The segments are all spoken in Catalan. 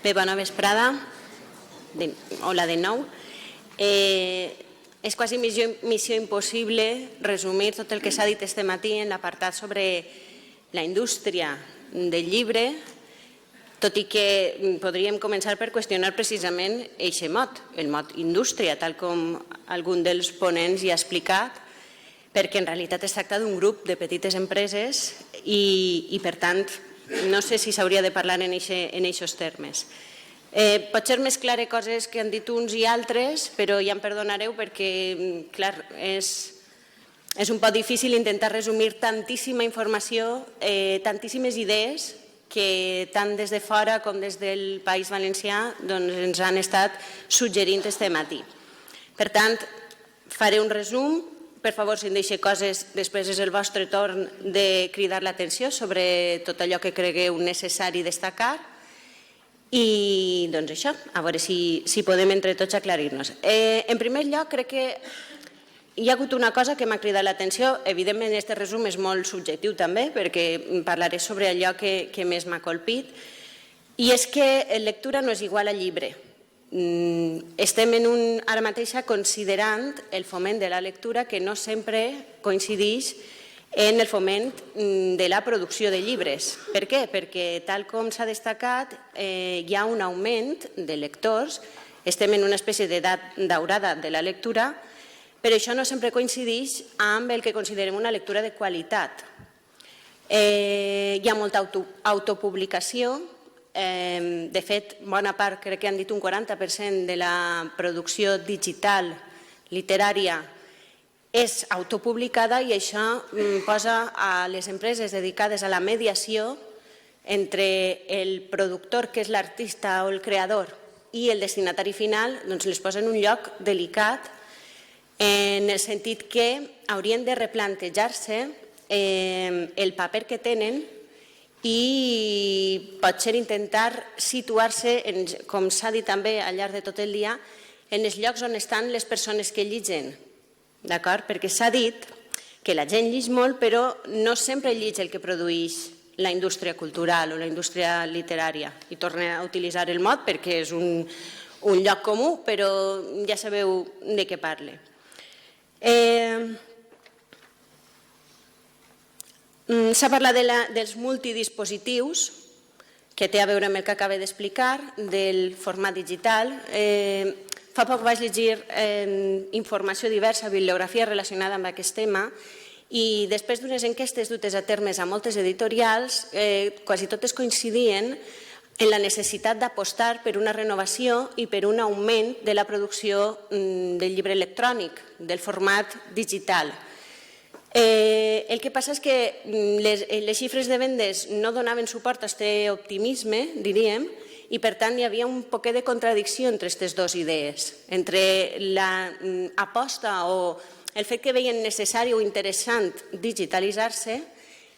Bé, bona vesprada. Hola de nou. És quasi missió impossible resumir tot el que s'ha dit este matí en l'apartat sobre la indústria del llibre, tot i que podríem començar per qüestionar precisament aquest mot, el mot indústria, tal com algun dels ponents ja ha explicat, perquè en realitat es tracta d'un grup de petites empreses i per tant, no sé si s'hauria de parlar en aquests termes. Potser mesclaré coses que han dit uns i altres, però ja em perdonareu perquè, clar, és un poc difícil intentar resumir tantíssima informació, tantíssimes idees que tant des de fora com des del País Valencià ens han estat suggerint este matí. Per tant, faré un resum. Per favor, si em deixe coses, després és el vostre torn de cridar l'atenció sobre tot allò que cregueu necessari destacar. I doncs això, a veure si podem entre tots aclarir-nos. En primer lloc, crec que hi ha hagut una cosa que m'ha cridat l'atenció. Evidentment, aquest resum és molt subjectiu també, perquè parlaré sobre allò que més m'ha colpit, i és que lectura no és igual a llibre. Estem ara mateix considerant el foment de la lectura que no sempre coincideix en el foment de la producció de llibres. Per què? Perquè, tal com s'ha destacat, hi ha un augment de lectors, estem en una espècie d'edat daurada de la lectura, però això no sempre coincideix amb el que considerem una lectura de qualitat. Hi ha molta autopublicació. De fet, bona part, crec que han dit un 40% de la producció digital literària és autopublicada i això posa a les empreses dedicades a la mediació entre el productor, que és l'artista o el creador, i el destinatari final, doncs les posa en un lloc delicat en el sentit que haurien de replantejar-se el paper que tenen i potser intentar situar-se, com s'ha dit també al llarg de tot el dia, en els llocs on estan les persones que llitgen. D'acord? Perquè s'ha dit que la gent llig molt, però no sempre llig el que produeix la indústria cultural o la indústria literària. I torno a utilitzar el mot perquè és un lloc comú, però ja sabeu de què parle. S'ha parlat dels multidispositius, que té a veure amb el que acabo d'explicar, del format digital. Fa poc vaig llegir informació diversa, bibliografia relacionada amb aquest tema, i després d'unes enquestes dutes a termes a moltes editorials, quasi totes coincidien en la necessitat d'apostar per una renovació i per un augment de la producció del llibre electrònic, del format digital. El que passa és que les xifres de vendes no donaven suport a aquest optimisme, diríem, i per tant hi havia un poquet de contradicció entre aquestes dues idees, entre l'aposta o el fet que veien necessari o interessant digitalitzar-se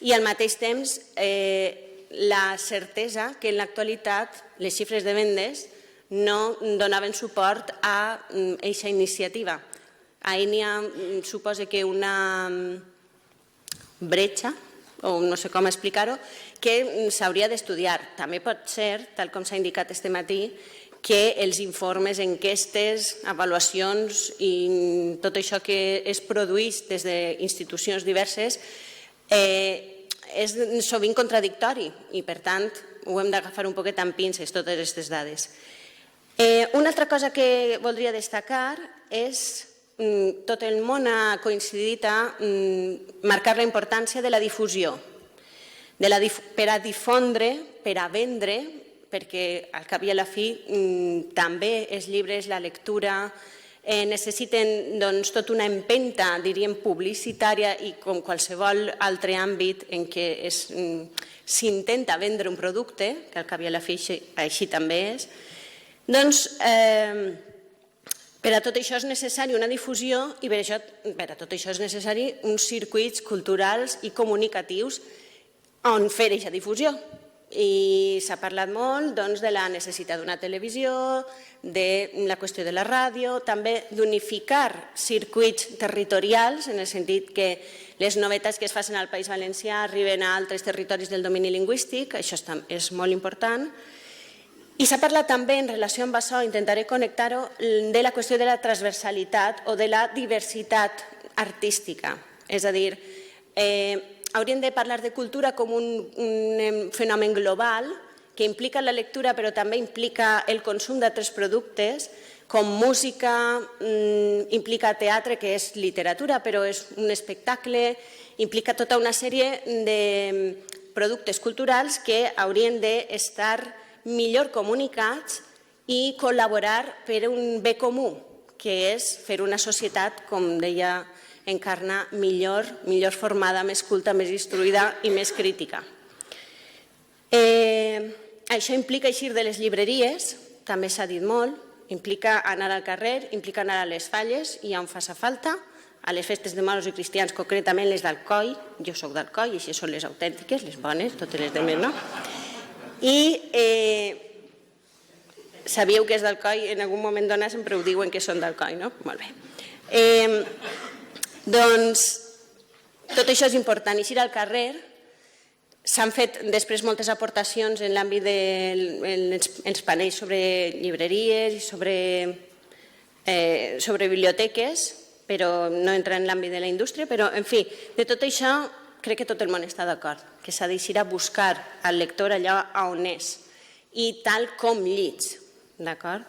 i al mateix temps la certesa que en l'actualitat les xifres de vendes no donaven suport a aquesta iniciativa. Ahir n'hi ha, suposo que una bretxa, o no sé com explicar-ho, que s'hauria d'estudiar. També pot ser, tal com s'ha indicat este matí, que els informes, enquestes, avaluacions i tot això que es produeix des d'institucions diverses és sovint contradictori i, per tant, ho hem d'agafar un poquet amb pinces, totes aquestes dades. Una altra cosa que voldria destacar és tot el món ha coincidit a marcar la importància de la difusió, per a difondre, per a vendre, perquè al cap i a la fi també els llibres, la lectura, necessiten tota una empenta, diríem, publicitària i com qualsevol altre àmbit en què s'intenta vendre un producte, que al cap i a la fi així també és, doncs per a tot això és necessari una difusió i per a tot això és necessari uns circuits culturals i comunicatius on fer aquesta difusió. I s'ha parlat molt de la necessitat d'una televisió, de la qüestió de la ràdio, també d'unificar circuits territorials, en el sentit que les novetats que es facin al País Valencià arriben a altres territoris del domini lingüístic, això és molt important, I s'ha parlat també, en relació amb això, intentaré connectar-ho, de la qüestió de la transversalitat o de la diversitat artística. És a dir, hauríem de parlar de cultura com un fenomen global que implica la lectura però també implica el consum d'altres productes, com música, implica teatre, que és literatura, però és un espectacle, implica tota una sèrie de productes culturals que haurien d'estar millor comunicats i col·laborar per un bé comú, que és fer una societat, com deia Encarna, millor formada, més culta, més instruïda i més crítica. Això implica eixir de les llibreries, també s'ha dit molt, implica anar al carrer, implica anar a les falles i on faci falta, a les festes de moros i cristians, concretament les d'Alcoi, jo soc d'Alcoi i així són les autèntiques, les bones, totes les demés no. I sabíeu que és d'Alcoi, en algun moment donat sempre ho diuen que són d'Alcoi, no? Molt bé. Doncs tot això és important, eixir al carrer. S'han fet després moltes aportacions en l'àmbit dels panells sobre llibreries i sobre biblioteques, però no entra en l'àmbit de la indústria, però en fi, de tot això crec que tot el món està d'acord, que s'ha d'eixir a buscar al lector allà on és i tal com llits, d'acord?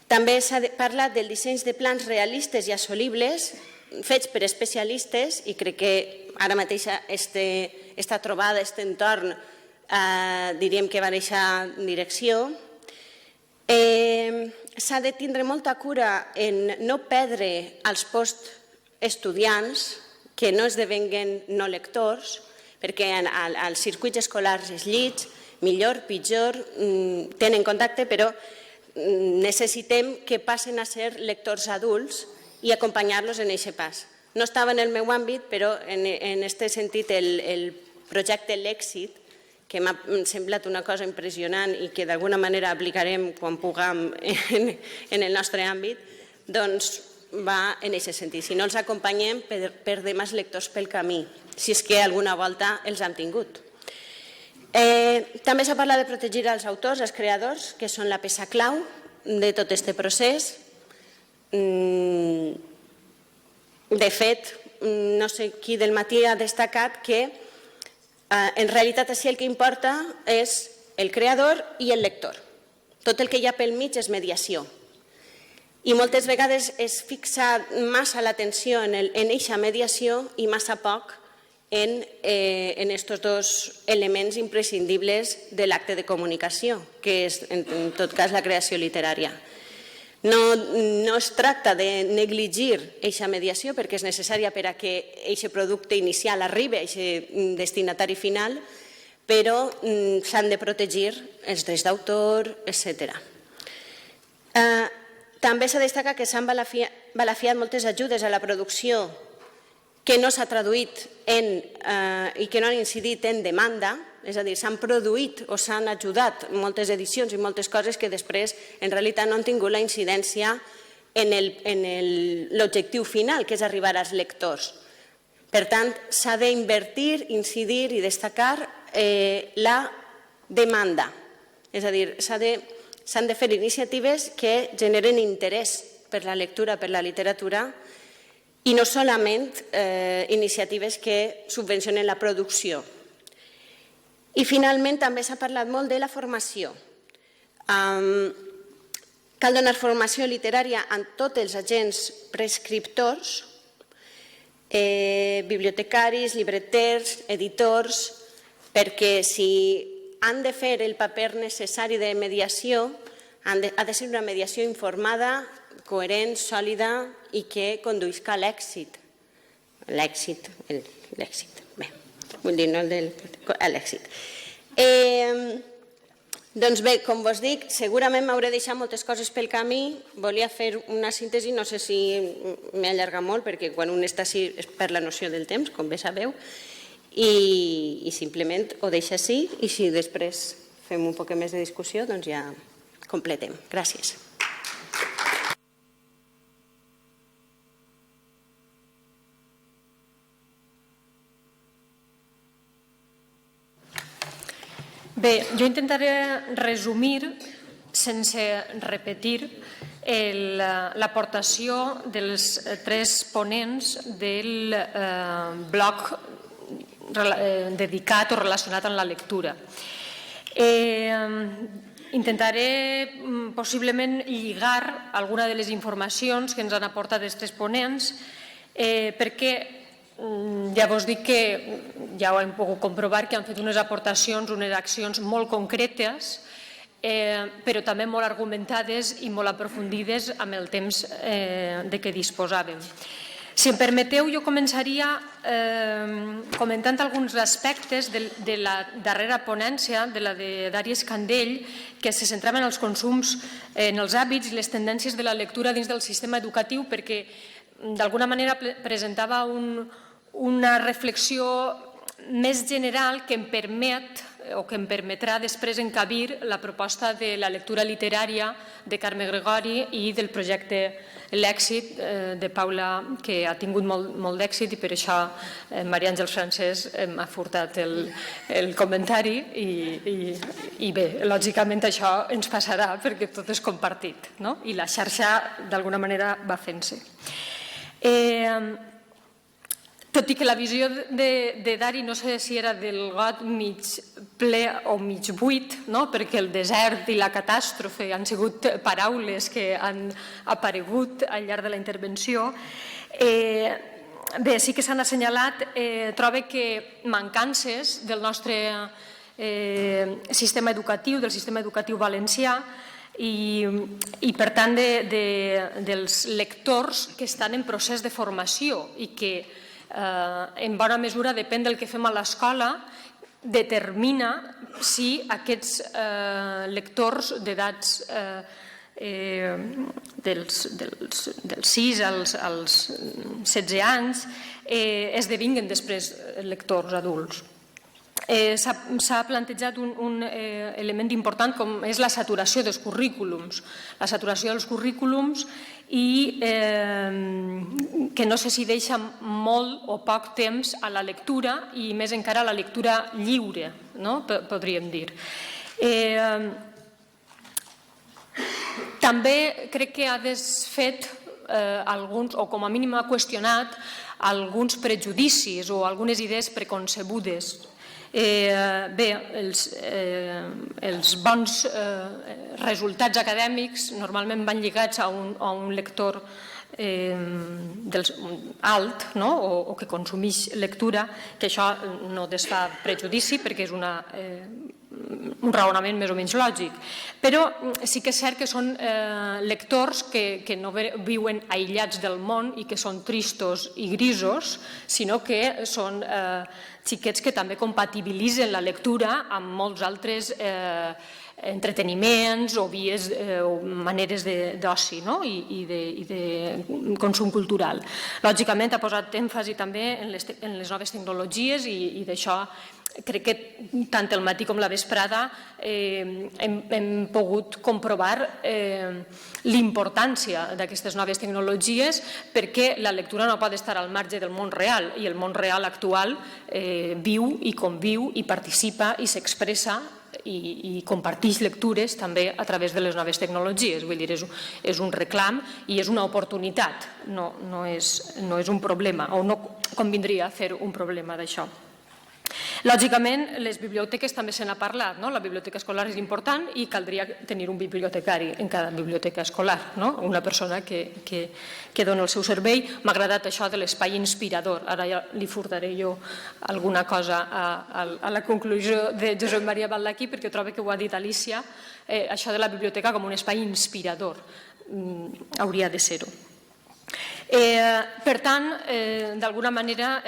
També s'ha parlat del disseny de plans realistes i assolibles fets per especialistes i crec que ara mateix aquesta trobada, aquest entorn, diríem que va deixar direcció. S'ha de tindre molta cura en no perdre els postestudiants que no esdevenguen no lectors, perquè als circuits escolars els llits, millor, pitjor, tenen contacte, però necessitem que passen a ser lectors adults i acompanyar-los en aquest pas. No estava en el meu àmbit, però en aquest sentit el projecte L'Èxit, que m'ha semblat una cosa impressionant i que d'alguna manera aplicarem quan puguem en el nostre àmbit, doncs va en aquest sentit. Si no els acompanyem, perdem els lectors pel camí, si és que alguna volta els hem tingut. També s'ha parlat de protegir els autors, els creadors, que són la peça clau de tot aquest procés. De fet, no sé qui del matí ha destacat que en realitat així el que importa és el creador i el lector. Tot el que hi ha pel mig és mediació. I moltes vegades es fixa massa l'atenció en aquesta mediació i massa poc en aquests dos elements imprescindibles de l'acte de comunicació, que és en tot cas la creació literària. No es tracta de negligir aquesta mediació perquè és necessària per a que aquest producte inicial arribi a aquest destinatari final, però s'han de protegir els drets d'autor, etc. També s'ha de destacar que s'han balafiat moltes ajudes a la producció que no s'ha traduït i que no han incidit en demanda, és a dir, s'han produït o s'han ajudat moltes edicions i moltes coses que després en realitat no han tingut la incidència en l'objectiu final, que és arribar als lectors. Per tant, s'ha d'invertir, incidir i destacar la demanda. És a dir, s'han de fer iniciatives que generen interès per la lectura, per la literatura, i no solament iniciatives que subvencionen la producció. I finalment també s'ha parlat molt de la formació. Cal donar formació literària a tots els agents prescriptors, bibliotecaris, llibreters, editors, perquè si han de fer el paper necessari de mediació, ha de ser una mediació informada, coherent, sòlida i que conduïsca a l'èxit. L'èxit, bé, vull dir, no l'èxit. Doncs bé, com vos dic, segurament m'hauré deixat moltes coses pel camí. Volia fer una síntesi, no sé si m'he allargat molt, perquè quan un està així es perd la noció del temps, com bé sabeu, i simplement ho deixo així, i si després fem un poc més de discussió, doncs ja completem. Gràcies. Bé, jo intentaré resumir sense repetir l'aportació dels 3 ponents del bloc dedicat o relacionat amb la lectura. Intentaré possiblement lligar alguna de les informacions que ens han aportat els 3 ponents perquè ja vos dic que ja ho hem pogut comprovar que han fet unes aportacions, unes accions molt concretes però també molt argumentades i molt aprofundides amb el temps de què disposàvem. Si em permeteu, jo començaria comentant alguns aspectes de la darrera ponència, de la de Dàries Candell, que se centrava en els consums, en els hàbits i les tendències de la lectura dins del sistema educatiu, perquè d'alguna manera presentava una reflexió més general que em permet o que em permetrà després encabir la proposta de la lectura literària de Carme Gregori i del projecte L'èxit de Paula, que ha tingut molt d'èxit i per això Maria Àngels Francès m'ha furtat el comentari i bé, lògicament això ens passarà perquè tot és compartit i la xarxa d'alguna manera va fent-se. Tot i que la visió de Dari no sé si era del got mig ple o mig buit, perquè el desert i la catàstrofe han sigut paraules que han aparegut al llarg de la intervenció, bé, sí que s'han assenyalat, trobo que mancances del nostre sistema educatiu, del sistema educatiu valencià, i per tant dels lectors que estan en procés de formació i que en bona mesura depèn del que fem a l'escola, determina si aquests lectors d'edats dels 6 als 16 anys esdevinguen després lectors adults. S'ha plantejat un element important com és la saturació dels currículums. La saturació dels currículums i que no sé si deixa molt o poc temps a la lectura i més encara a la lectura lliure, podríem dir. També crec que ha desfet alguns, o com a mínim ha qüestionat alguns prejudicis o algunes idees preconcebudes. Bé, els bons resultats acadèmics normalment van lligats a un lector alt o que consumeix lectura, que això no desfà prejudici perquè és un raonament més o menys lògic. Però sí que és cert que són lectors que no viuen aïllats del món i que són tristos i grisos, sinó que són xiquets que també compatibilitzen la lectura amb molts altres entreteniments o vies o maneres d'oci i de consum cultural. Lògicament ha posat èmfasi també en les noves tecnologies i d'això crec que tant el matí com la vesprada hem pogut comprovar l'importància d'aquestes noves tecnologies perquè la lectura no pot estar al marge del món real i el món real actual viu i conviu i participa i s'expressa i comparteix lectures també a través de les noves tecnologies. Vull dir, és un reclam i és una oportunitat, no és un problema o no convindria fer un problema d'això. Lògicament, les biblioteques també se n'ha parlat. La biblioteca escolar és important i caldria tenir un bibliotecari en cada biblioteca escolar, una persona que dona el seu servei. M'ha agradat això de l'espai inspirador. Ara ja li furtaré jo alguna cosa a la conclusió de Josep Maria Baldaquí perquè trobo que ho ha dit Alicia, això de la biblioteca com un espai inspirador. Hauria de ser-ho. Per tant, d'alguna manera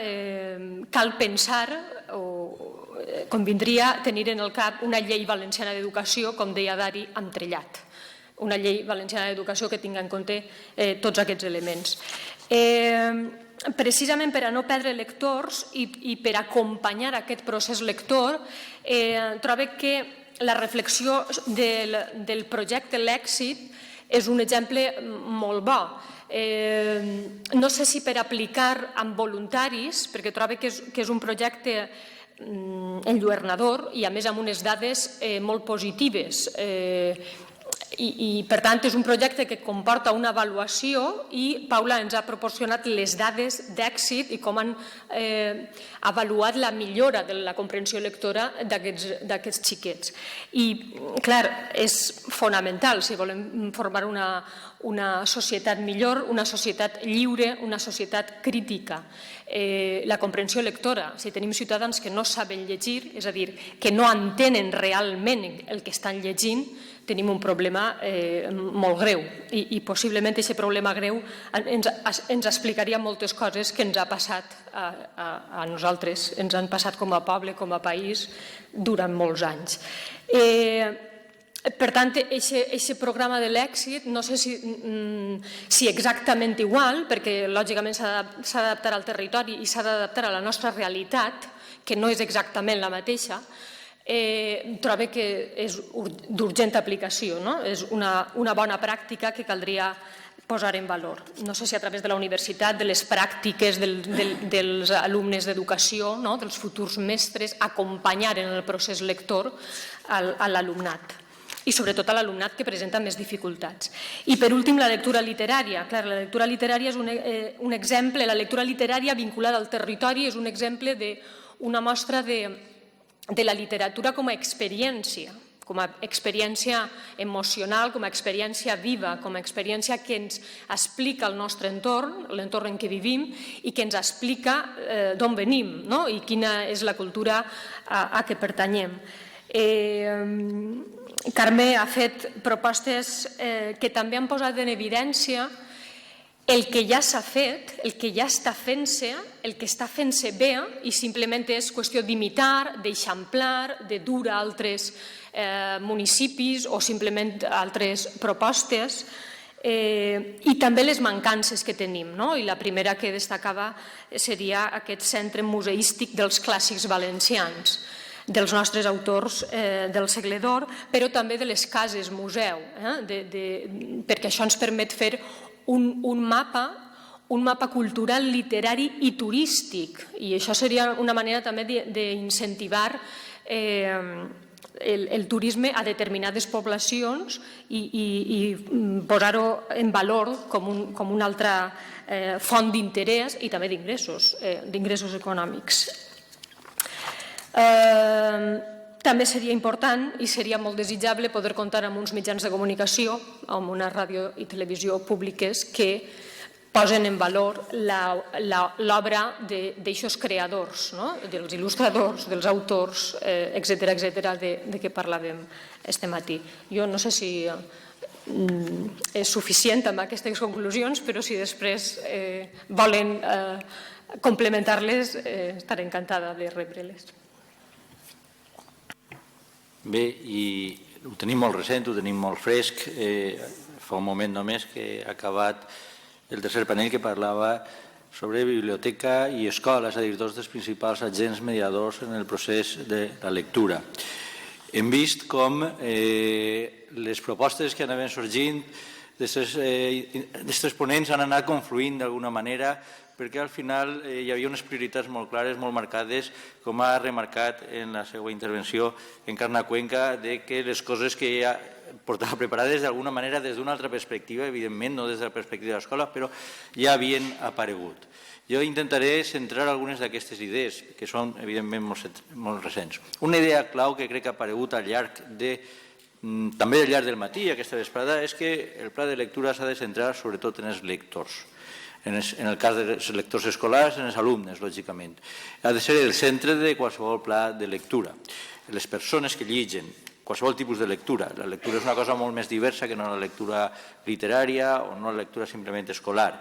cal pensar o convindria tenir en el cap una llei valenciana d'educació, com deia Dari, amb trellat. Una llei valenciana d'educació que tingui en compte tots aquests elements. Precisament per a no perdre lectors i per acompanyar aquest procés lector, trobo que la reflexió del projecte L'èxit és un exemple molt bo. No sé si per aplicar amb voluntaris, perquè trobo que és un projecte enlluernador i a més amb unes dades molt positives. I, per tant, és un projecte que comporta una avaluació i Paula ens ha proporcionat les dades d'èxit i com han avaluat la millora de la comprensió lectora d'aquests xiquets. I, clar, és fonamental si volem formar una societat millor, una societat lliure, una societat crítica. La comprensió lectora, si tenim ciutadans que no saben llegir, és a dir, que no entenen realment el que estan llegint, tenim un problema molt greu i possiblement aquest problema greu ens explicaria moltes coses que ens ha passat a nosaltres, ens han passat com a poble, com a país, durant molts anys. Per tant, aquest programa de l'èxit, no sé si exactament igual, perquè lògicament s'ha d'adaptar al territori i s'ha d'adaptar a la nostra realitat, que no és exactament la mateixa, trobo que és d'urgent aplicació, és una bona pràctica que caldria posar en valor. No sé si a través de la universitat, de les pràctiques dels alumnes d'educació, dels futurs mestres, acompanyar en el procés lector a l'alumnat i sobretot a l'alumnat que presenta més dificultats. I per últim, la lectura literària. Clar, la lectura literària és un exemple, la lectura literària vinculada al territori és un exemple d'una mostra de la literatura com a experiència emocional, com a experiència viva, com a experiència que ens explica el nostre entorn, l'entorn en què vivim, i que ens explica d'on venim i quina és la cultura a què pertanyem. Carme ha fet propostes que també han posat en evidència el que ja s'ha fet, el que ja està fent-se, el que està fent-se bé i simplement és qüestió d'imitar, d'eixamplar, de dur a altres municipis o simplement altres propostes i també les mancances que tenim. I la primera que destacava seria aquest centre museístic dels clàssics valencians, dels nostres autors del segle d'or, però també de les cases museu, perquè això ens permet fer un mapa cultural, literari i turístic, i això seria una manera també d'incentivar el turisme a determinades poblacions i posar-ho en valor com una altra font d'interès i també d'ingressos econòmics. També seria important i seria molt desitjable poder comptar amb uns mitjans de comunicació, amb una ràdio i televisió públiques que posen en valor l'obra d'aixòs creadors, dels il·lustradors, dels autors, etcètera, de què parlàvem este matí. Jo no sé si és suficient amb aquestes conclusions, però si després volen complementar-les, estaré encantada de rebre-les. Bé, i ho tenim molt recent, ho tenim molt fresc. Fa un moment només que ha acabat el tercer panell que parlava sobre biblioteca i escola, és a dir, dos dels principals agents mediadors en el procés de la lectura. Hem vist com les propostes que anaven sorgint d'aquests ponents han anat confluint d'alguna manera perquè al final hi havia unes prioritats molt clares, molt marcades, com ha remarcat en la seva intervenció Encarna Cuenca, de que les coses que ja portava preparades d'alguna manera des d'una altra perspectiva, evidentment no des de la perspectiva de l'escola, però ja havien aparegut. Jo intentaré centrar algunes d'aquestes idees, que són evidentment molt recents. Una idea clau que crec que ha aparegut al llarg també al llarg del matí, aquesta vesprada, és que el pla de lectura s'ha de centrar sobretot en els lectors. En el cas dels lectors escolars, en els alumnes, lògicament. Ha de ser el centre de qualsevol pla de lectura. Les persones que lligen qualsevol tipus de lectura. La lectura és una cosa molt més diversa que no la lectura literària o no la lectura simplement escolar.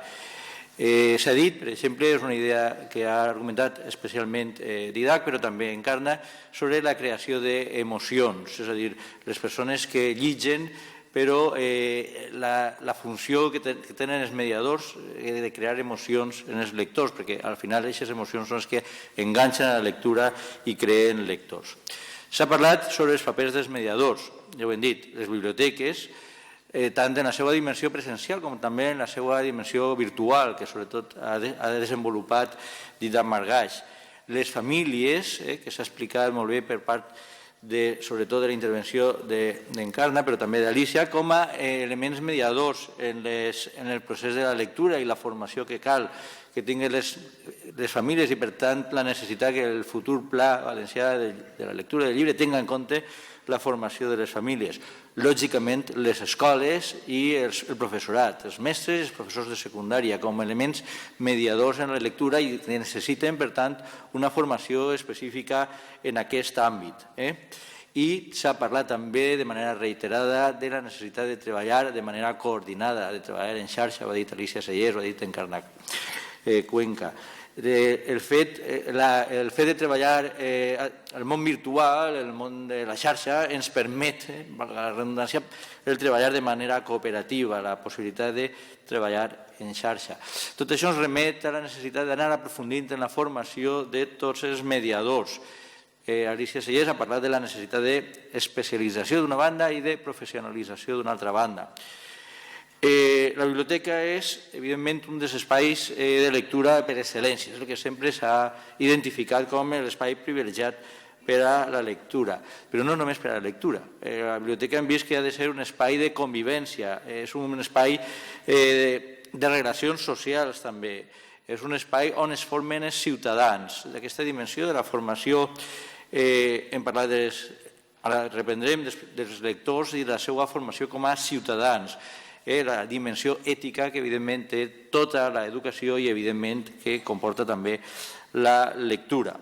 S'ha dit, per exemple, és una idea que ha argumentat especialment Didac, però també Encarna, sobre la creació d'emocions, és a dir, les persones que lligen però la funció que tenen els mediadors de crear emocions en els lectors, perquè al final aquestes emocions són les que enganxen a la lectura i creen lectors. S'ha parlat sobre els papers dels mediadors, ja ho hem dit, les biblioteques, tant en la seva dimensió presencial com també en la seva dimensió virtual, que sobretot ha desenvolupat Didac Margaix. Les famílies, que s'ha explicat molt bé per part sobretot de la intervenció d'Encarna, però també d'Alícia, com a elements mediadors en el procés de la lectura i la formació que cal que tinguin les famílies i, per tant, la necessitat que el futur Pla Valencià de la lectura del llibre tinga en compte la formació de les famílies. Lògicament, les escoles i el professorat, els mestres i els professors de secundària, com a elements mediadors en la lectura i necessiten, per tant, una formació específica en aquest àmbit. I s'ha parlat també de manera reiterada de la necessitat de treballar de manera coordinada, de treballar en xarxa, ho ha dit Alícia Sellers, ho ha dit Encarna Cuenca. El fet de treballar al món virtual, el món de la xarxa, ens permet, valgui la redundància, el treballar de manera cooperativa, la possibilitat de treballar en xarxa. Tot això ens remet a la necessitat d'anar aprofundint en la formació de tots els mediadors. Alícia Sellers ha parlat de la necessitat d'especialització d'una banda i de professionalització d'una altra banda. La biblioteca és, evidentment, un dels espais de lectura per excel·lència, és el que sempre s'ha identificat com l'espai privilegiat per a la lectura, però no només per a la lectura. La biblioteca hem vist que ha de ser un espai de convivència, és un espai de relacions socials també, és un espai on es formen els ciutadans. D'aquesta dimensió de la formació hem parlat ara reprendrem dels lectors i de la seva formació com a ciutadans, la dimensió ètica que evidentment té tota l'educació i evidentment que comporta també la lectura.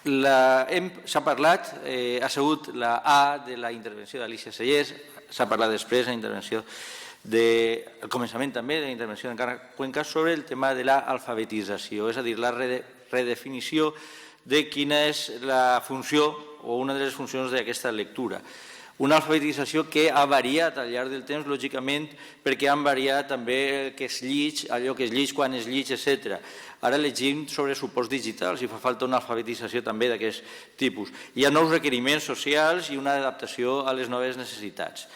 S'ha parlat, ha sigut la A de la intervenció d'Alícia Sellers, s'ha parlat després en la intervenció al començament també de la intervenció d'Encarna Cuenca sobre el tema de l'alfabetització, és a dir, la redefinició de quina és la funció o una de les funcions d'aquesta lectura. Una alfabetització que ha variat al llarg del temps, lògicament, perquè han variat també el que es llig, allò que es llig, quan es llig, etc. Ara llegim sobre suports digitals i fa falta una alfabetització també d'aquest tipus. Hi ha nous requeriments socials i una adaptació a les noves necessitats.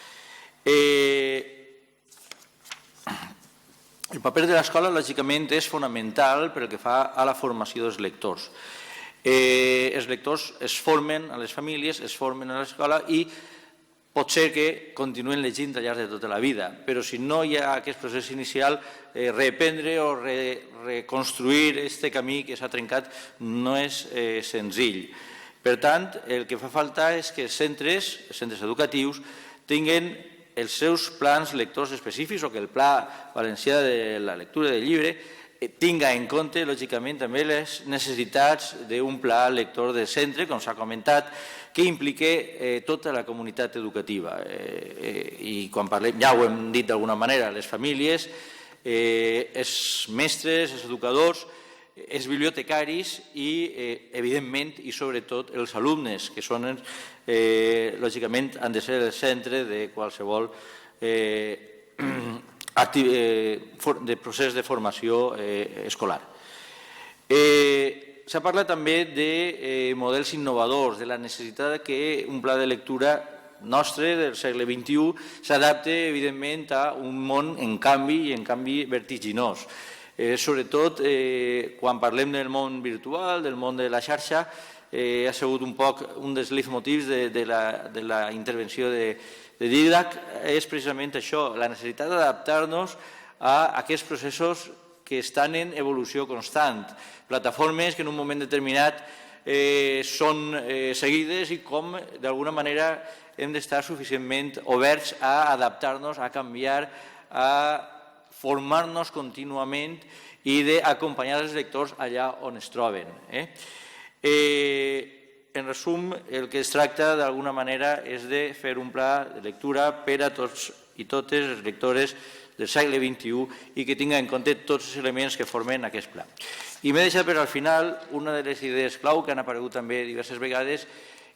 El paper de l'escola, lògicament, és fonamental pel que fa a la formació dels lectors. Els lectors es formen a les famílies, es formen a l'escola i pot ser que continuen llegint al llarg de tota la vida, però si no hi ha aquest procés inicial, reprendre o reconstruir aquest camí que s'ha trencat no és senzill. Per tant, el que fa falta és que els centres educatius tinguin els seus plans lectors específics o que el Pla Valencià de la lectura del llibre tinga en compte, lògicament, també les necessitats d'un pla lector de centre, com s'ha comentat, que implique tota la comunitat educativa. I quan parlem, ja ho hem dit d'alguna manera, les famílies, els mestres, els educadors, els bibliotecaris i, evidentment, i sobretot els alumnes, que són, lògicament, han de ser el centre de qualsevol de procés de formació escolar. S'ha parlat també de models innovadors, de la necessitat que un pla de lectura nostre del segle XXI s'adapte, evidentment, a un món en canvi i en canvi vertiginós. Sobretot, quan parlem del món virtual, del món de la xarxa, ha sigut un poc un dels leitmotivs de la intervenció de Didac, és precisament això, la necessitat d'adaptar-nos a aquests processos que estan en evolució constant, plataformes que en un moment determinat són seguides i com d'alguna manera hem d'estar suficientment oberts a adaptar-nos, a canviar, a formar-nos contínuament i d'acompanyar els lectors allà on es troben. En resum, el que es tracta d'alguna manera és de fer un pla de lectura per a tots i totes les lectores del segle XXI i que tinga en compte tots els elements que formen aquest pla. I m'he deixat per al final una de les idees clau que han aparegut també diverses vegades,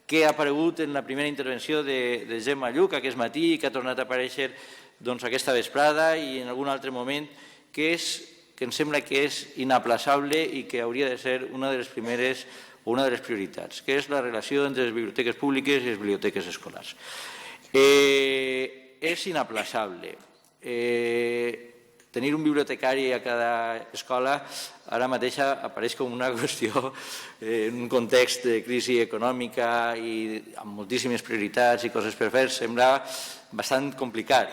que ha aparegut en la primera intervenció de Gemma Lluch aquest matí i que ha tornat a aparèixer aquesta vesprada i en algun altre moment, que em sembla que és inaplaçable i que hauria de ser una de les primeres una de les prioritats, que és la relació entre les biblioteques públiques i les biblioteques escolars. És inaplaçable. tenir un bibliotecari a cada escola ara mateix apareix com una qüestió en un context de crisi econòmica i amb moltíssimes prioritats i coses per fer, sembla bastant complicat.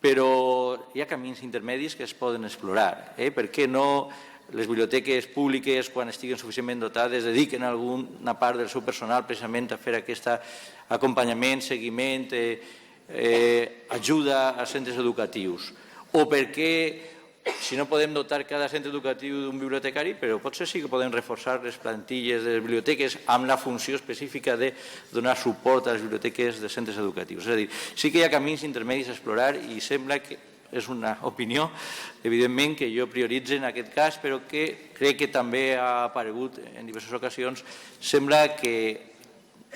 Però hi ha camins intermedis que es poden explorar. Per què no les biblioteques públiques, quan estiguen suficientment dotades, dediquen alguna part del seu personal precisament a fer aquest acompanyament, seguiment, ajuda als centres educatius? O per què, si no podem dotar cada centre educatiu d'un bibliotecari, però potser sí que podem reforçar les plantilles de les biblioteques amb la funció específica de donar suport a les biblioteques de centres educatius. És a dir, sí que hi ha camins intermedis a explorar i sembla que és una opinió, evidentment, que jo prioritzo en aquest cas, però que crec que també ha aparegut en diverses ocasions. Sembla que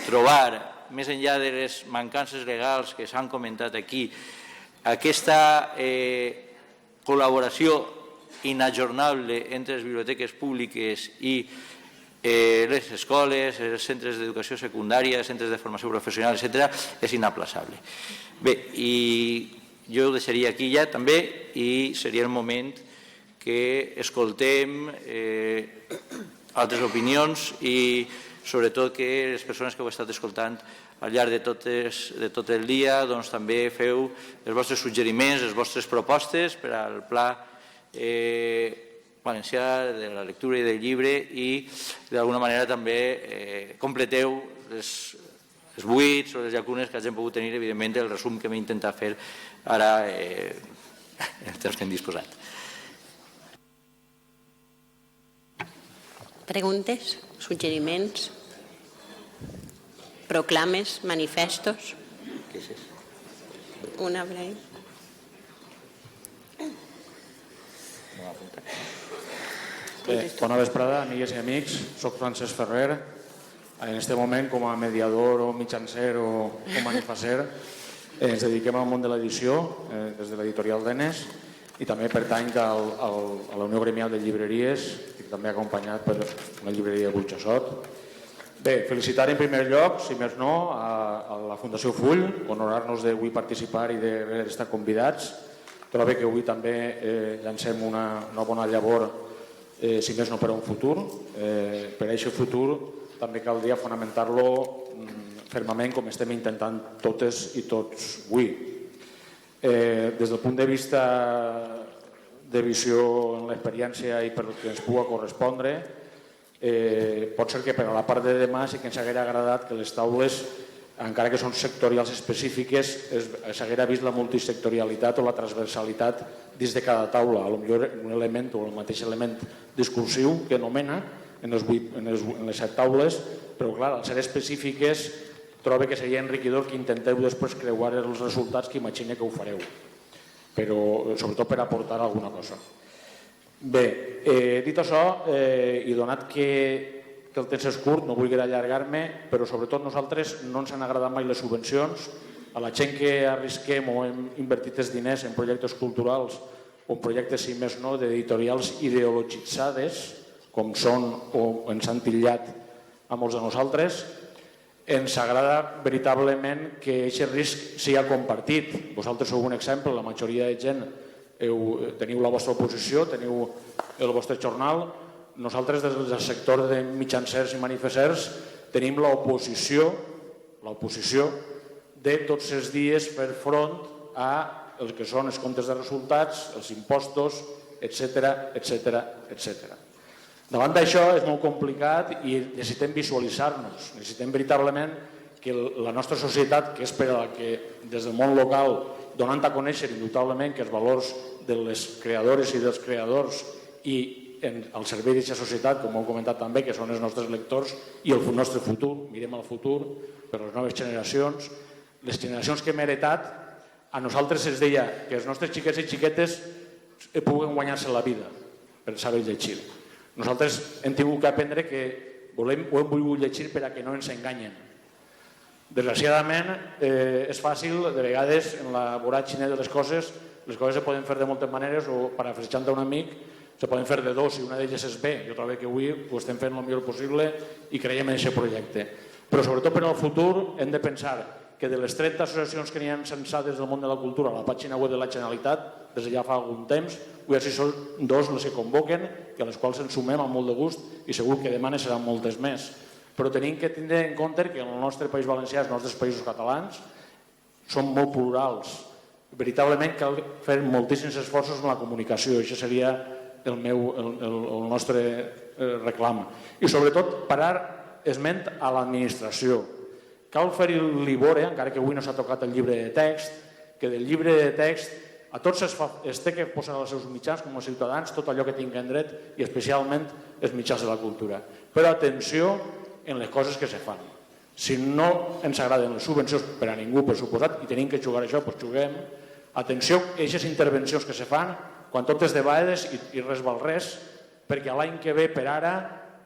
trobar, més enllà de les mancances legals que s'han comentat aquí, aquesta col·laboració inajornable entre les biblioteques públiques i les escoles, els centres d'educació secundària, els centres de formació professional, etc., és inaplaçable. Bé, i jo ho deixaria aquí ja també i seria el moment que escoltem altres opinions i sobretot que les persones que heu estat escoltant al llarg de tot el dia també feu els vostres suggeriments, les vostres propostes per al pla valencià de la lectura i del llibre i d'alguna manera també completeu els buits o les llacunes que hagin pogut tenir, evidentment, el resum que m'he intentat fer ara en el temps que hem disposat. Preguntes, suggeriments, proclames, manifestos? Què és això? Una breu. Bona vesprada, amigues i amics. Soc Francesc Ferrer. En aquest moment, com a mediador o mitjancer o manifasser, ens dediquem al món de l'edició des de l'editorial d'Enes i també pertany a la Unió Gremial de Llibreries, i també acompanyat per una llibreria de Burjassot. Bé, felicitar en primer lloc, si més no, a la Fundació Full, honorar-nos d'avui participar i d'estar convidats. Trobo que avui també llancem una bona llavor, si més no per a un futur. Per a aquest futur també caldria fonamentar-lo fermament com estem intentant totes i tots avui. Des del punt de vista de visió en l'experiència i per que ens pugui correspondre, pot ser que per a la part de demà sí que ens hauria agradat que les taules, encara que són sectorials específiques, s'haguera vist la multisectorialitat o la transversalitat dins de cada taula. Potser un element o el mateix element discursiu que anomena en les 7 taules, però clar, al ser específiques trobo que seria enriquidor que intenteu després creuar els resultats, que imagine que ho fareu, però sobretot per aportar alguna cosa. Bé, dit això, i donat que el temps és curt, no vull allargar-me, però sobretot nosaltres no ens han agradat mai les subvencions. A la gent que arrisquem o hem invertit els diners en projectes culturals o en projectes, si més no, d'editorials ideologitzades, com són o ens han titllat a molts de nosaltres, ens agrada veritablement que aquest risc sigui compartit. Vosaltres sou un exemple, la majoria de gent teniu la vostra oposició, teniu el vostre jornal. Nosaltres, des del sector de mitjancers i manifesters, tenim l'oposició de tots els dies fer front a el que són els comptes de resultats, els impostos, etc. Davant d'això és molt complicat i necessitem visualitzar-nos. Necessitem veritablement que la nostra societat, que és per a la que des del món local, donant a conèixer indubtablement que els valors de les creadores i dels creadors i al servei d'aquesta societat, com heu comentat també, que són els nostres lectors i el nostre futur, mirem al futur per a les noves generacions. Les generacions que hem heretat, a nosaltres ens deia que els nostres xiquets i xiquetes puguen guanyar-se la vida per saber llegir. Nosaltres hem tingut que aprendre que ho hem volgut llegir per a que no ens enganyen. Desgraciadament, és fàcil, de vegades, en la voràgine de les coses se poden fer de moltes maneres, o parafrasejant un amic, se poden fer de dos i una d'elles és bé. Jo trobo que avui ho estem fent el millor possible i creiem en aquest projecte. Però sobretot per al futur hem de pensar que que de les 30 associacions que n'hi ha censades del món de la cultura a la pàgina web de la Generalitat, des de ja fa algun temps, avui així són 2 les que convoquen i a les quals ens sumem amb molt de gust i segur que demà ne seran moltes més. Però tenim que tindre en compte que en el nostre País Valencià, els nostres països catalans, són molt plurals. Veritablement cal fer moltíssims esforços en la comunicació, això seria el nostre reclam. I sobretot parar esment a l'administració. Cal fer-li veure, encara que avui no s'ha tocat el llibre de text, que del llibre de text a tots es té que posar als seus mitjans com a ciutadans tot allò que tinguin dret i especialment els mitjans de la cultura. Però atenció en les coses que se fan. Si no ens agraden les subvencions per a ningú, per suposat, i tenim que jugar això, doncs juguem. Atenció a aquestes intervencions que se fan, quan tot és de vegades i res val res, perquè l'any que ve per ara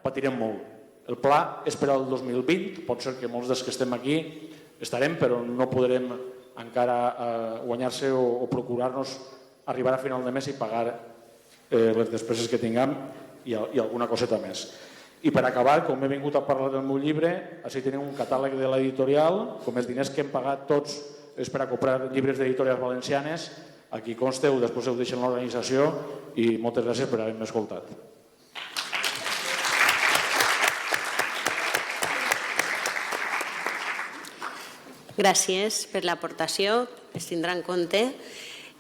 patirem molt. El pla és per al 2020, pot ser que molts dels que estem aquí estarem, però no podrem encara guanyar-se o procurar-nos arribar a final de mes i pagar les despeses que tinguem i alguna coseta més. I per acabar, com he vingut a parlar del meu llibre, així tenim un catàleg de l'editorial, com els diners que hem pagat tots és per a comprar llibres d'editorials valencianes, aquí consteu, després ho deixen l'organització i moltes gràcies per haver-me escoltat. Gràcies per l'aportació, es tindrà en compte.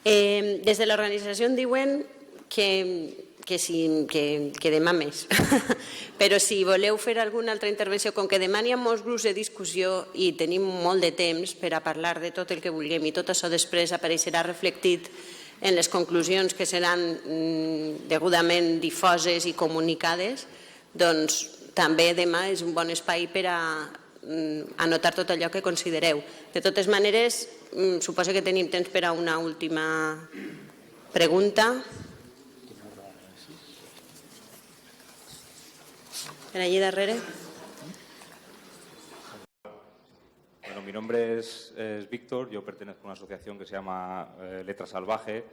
Des de l'organització em diuen que demà més, però si voleu fer alguna altra intervenció, com que demà hi ha molts grups de discussió i tenim molt de temps per a parlar de tot el que vulguem i tot això després apareixerà reflectit en les conclusions que seran degudament difoses i comunicades, doncs també demà és un bon espai per a anotar tot allò que considereu. De totes maneres, suposo que tenim temps per a una última pregunta. Per allí darrere. Bueno, mi nombre es Víctor, yo pertenezco a una asociación que se llama Letra Salvaje.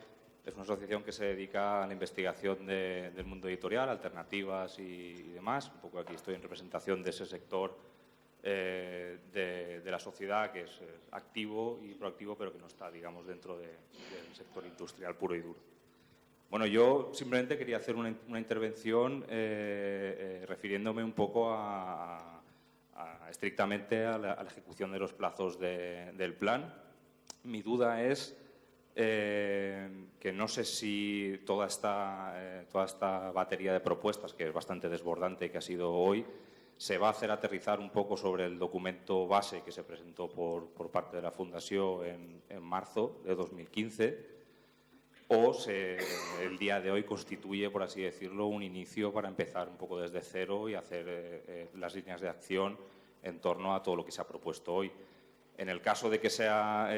Es una asociación que se dedica a la investigación del mundo editorial, alternativas y demás. Un poco aquí estoy en representación de ese sector de la sociedad que es activo y proactivo, pero que no está, digamos, dentro del sector industrial puro y duro. Bueno, yo simplemente quería hacer una intervención refiriéndome un poco estrictamente a la ejecución de los plazos del plan. Mi duda es que no sé si toda esta batería de propuestas, que es bastante desbordante, que ha sido hoy, se va a hacer aterrizar un poco sobre el documento base que se presentó por parte de la Fundación en marzo de 2015, o el día de hoy constituye, por así decirlo, un inicio para empezar un poco desde cero y hacer las líneas de acción en torno a todo lo que se ha propuesto hoy. En el caso de que sea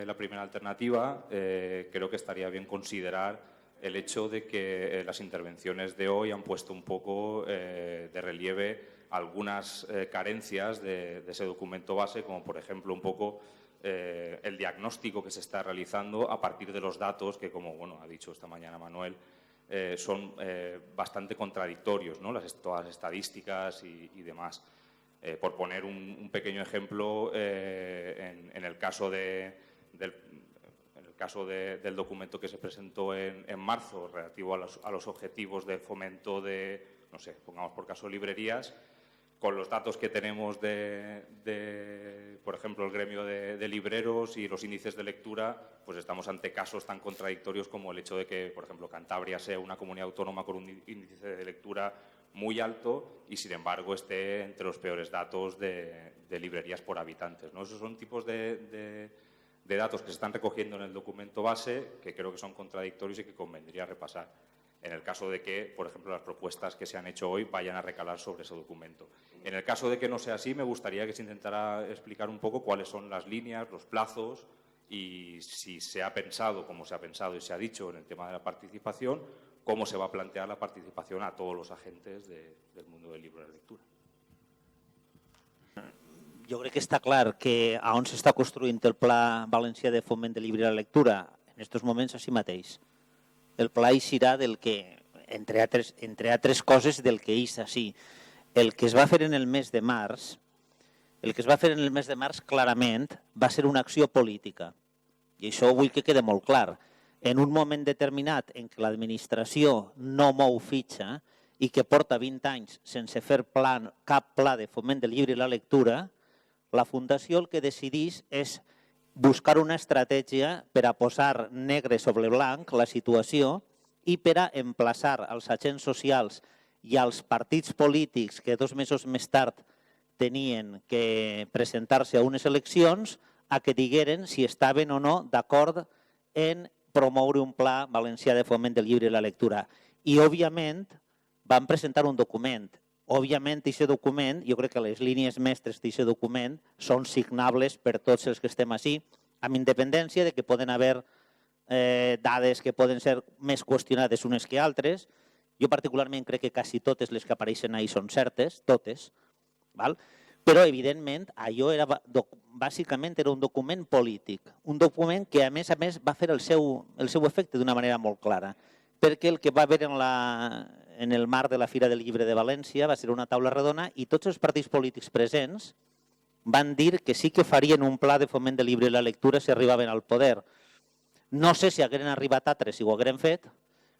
la primera alternativa, creo que estaría bien considerar el hecho de que las intervenciones de hoy han puesto un poco de relieve algunas carencias de ese documento base, como por ejemplo un poco el diagnóstico que se está realizando a partir de los datos que, como ha dicho esta mañana Manuel, son bastante contradictorios, ¿no? Todas las estadísticas y demás. Por poner un pequeño ejemplo, en el caso del del documento que se presentó en marzo relativo a los objetivos de fomento de, no sé, pongamos por caso librerías, con los datos que tenemos por ejemplo, el gremio de libreros y los índices de lectura, pues estamos ante casos tan contradictorios como el hecho de que, por ejemplo, Cantabria sea una comunidad autónoma con un índice de lectura muy alto y, sin embargo, esté entre los peores datos de librerías por habitantes, ¿no? Esos son tipos de datos que se están recogiendo en el documento base que creo que son contradictorios y que convendría repasar, en el caso de que, por ejemplo, las propuestas que se han hecho hoy vayan a recalar sobre ese documento. En el caso de que no sea así, me gustaría que se intentara explicar un poco cuáles son las líneas, los plazos y si se ha pensado, como se ha pensado y se ha dicho en el tema de la participación, cómo se va a plantear la participación a todos los agentes del mundo del libro de lectura. Jo crec que està clar que a on s'està construint el Pla Valencià de Foment de Llibre i la Lectura en aquests moments així mateix. El pla eixirà del que, entre altres coses, del que és així. El que es va fer en el mes de març El que es va fer en el mes de març clarament va ser una acció política. I això vull que quede molt clar. En un moment determinat en què l'administració no mou fitxa i que porta 20 anys sense fer cap pla de foment del llibre i la lectura, la Fundació el que decidís és buscar una estratègia per a posar negre sobre blanc la situació i per a emplaçar als agents socials i als partits polítics que 2 mesos més tard tenien que presentar-se a unes eleccions a que digueren si estaven o no d'acord en promoure un pla valencià de foment del llibre i la lectura. I, òbviament, van presentar un document. Òbviament, aquest document, jo crec que les línies mestres d'aquest document són signables per tots els que estem així, amb independència de que poden haver dades que poden ser més qüestionades unes que altres. Jo particularment crec que quasi totes les que apareixen ahí són certes, totes, però evidentment allò bàsicament era un document polític, un document que a més va fer el seu efecte d'una manera molt clara, perquè el que va haver en el marc de la Fira del Llibre de València va ser una taula redona i tots els partits polítics presents van dir que sí que farien un pla de foment del llibre i la lectura si arribaven al poder. No sé si hagueren arribat altres si ho hagueren fet,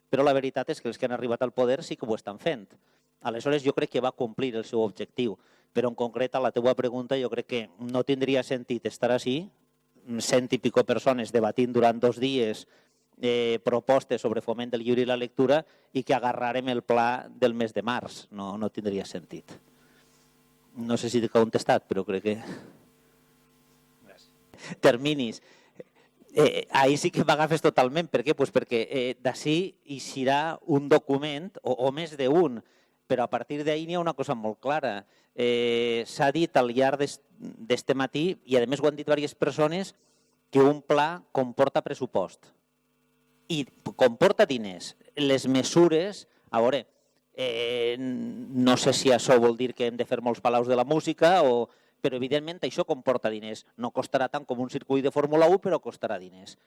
però la veritat és que els que han arribat al poder sí que ho estan fent. Aleshores, jo crec que va complir el seu objectiu, però en concret a la teva pregunta jo crec que no tindria sentit estar així, 100 i pico persones debatint durant 2 dies propostes sobre foment del llibre i la lectura i que agarrarem el pla del mes de març. No tindria sentit. No sé si t'he contestat, però crec que... Terminis. Ahí sí que m'agafes totalment. Per què? Pues perquè d'ací eixirà un document, o més d'un, però a partir d'ahí n'hi ha una cosa molt clara. S'ha dit al llarg d'este matí, i a més ho han dit diverses persones, que un pla comporta pressupost. I comporta diners. Les mesures, a veure, no sé si això vol dir que hem de fer molts palaus de la música, però evidentment això comporta diners. No costarà tant com un circuit de Fórmula 1, però costarà diners.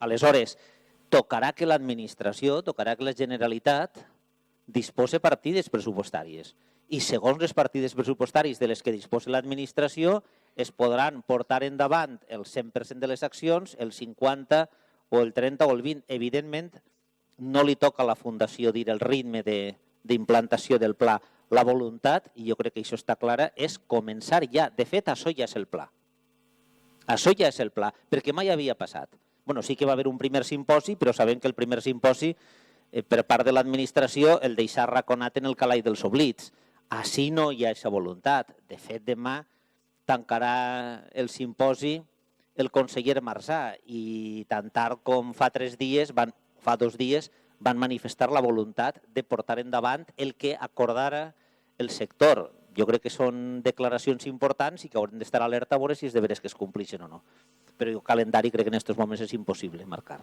Aleshores, tocarà que l'administració, tocarà que la Generalitat dispose partides pressupostàries. I segons les partides pressupostàries de les que disposa l'administració, es podran portar endavant el 100% de les accions, el 50% o el 30 o el 20. Evidentment, no li toca a la Fundació dir el ritme d'implantació del pla. La voluntat, i jo crec que això està clara, és començar ja. De fet, això ja és el pla. Això ja és el pla, perquè mai havia passat. Bueno, sí que va haver un primer simposi, però sabem que el primer simposi, per part de l'administració, el deixar raconat en el calaix dels oblits. Així no hi ha aquesta voluntat. De fet, demà tancarà el simposi el conseller Marsà i tant tard com fa 2 dies van manifestar la voluntat de portar endavant el que acordara el sector. Jo crec que són declaracions importants i que haurem d'estar alerta a veure si és de veres que es compleixen o no. Però el calendari crec que en aquests moments és impossible marcar.